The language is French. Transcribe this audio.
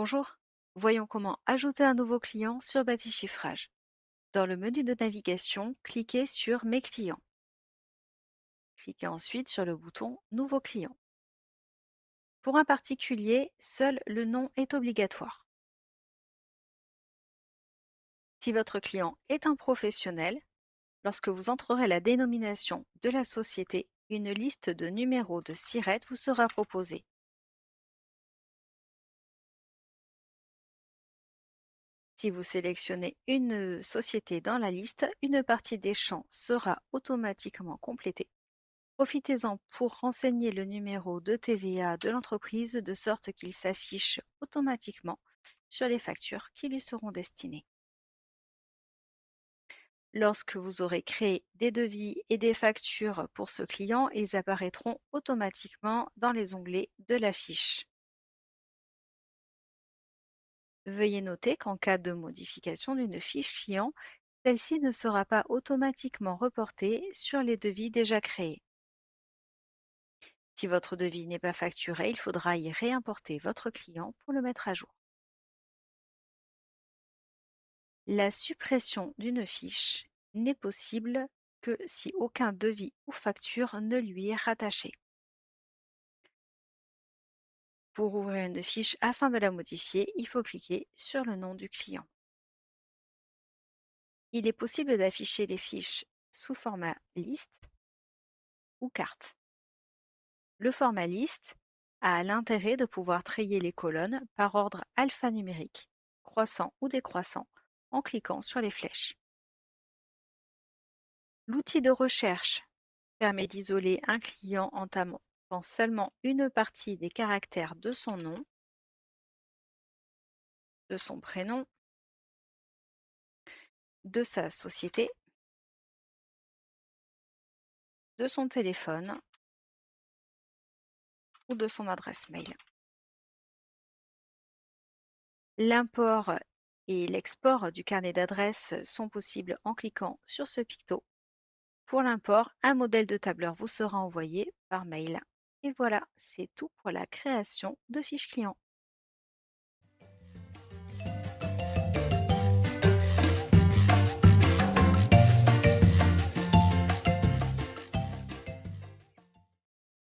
Bonjour, voyons comment ajouter un nouveau client sur Batichiffrage. Dans le menu de navigation, cliquez sur Mes clients. Cliquez ensuite sur le bouton Nouveau client. Pour un particulier, seul le nom est obligatoire. Si votre client est un professionnel, lorsque vous entrerez la dénomination de la société, une liste de numéros de SIRET vous sera proposée. Si vous sélectionnez une société dans la liste, une partie des champs sera automatiquement complétée. Profitez-en pour renseigner le numéro de TVA de l'entreprise de sorte qu'il s'affiche automatiquement sur les factures qui lui seront destinées. Lorsque vous aurez créé des devis et des factures pour ce client, ils apparaîtront automatiquement dans les onglets de la fiche. Veuillez noter qu'en cas de modification d'une fiche client, celle-ci ne sera pas automatiquement reportée sur les devis déjà créés. Si votre devis n'est pas facturé, il faudra y réimporter votre client pour le mettre à jour. La suppression d'une fiche n'est possible que si aucun devis ou facture ne lui est rattaché. Pour ouvrir une fiche afin de la modifier, il faut cliquer sur le nom du client. Il est possible d'afficher les fiches sous format liste ou carte. Le format liste a l'intérêt de pouvoir trier les colonnes par ordre alphanumérique, croissant ou décroissant, en cliquant sur les flèches. L'outil de recherche permet d'isoler un client en tapant seulement une partie des caractères de son nom, de son prénom, de sa société, de son téléphone ou de son adresse mail. L'import et l'export du carnet d'adresses sont possibles en cliquant sur ce picto. Pour l'import, un modèle de tableur vous sera envoyé par mail. Et voilà, c'est tout pour la création de fiches clients.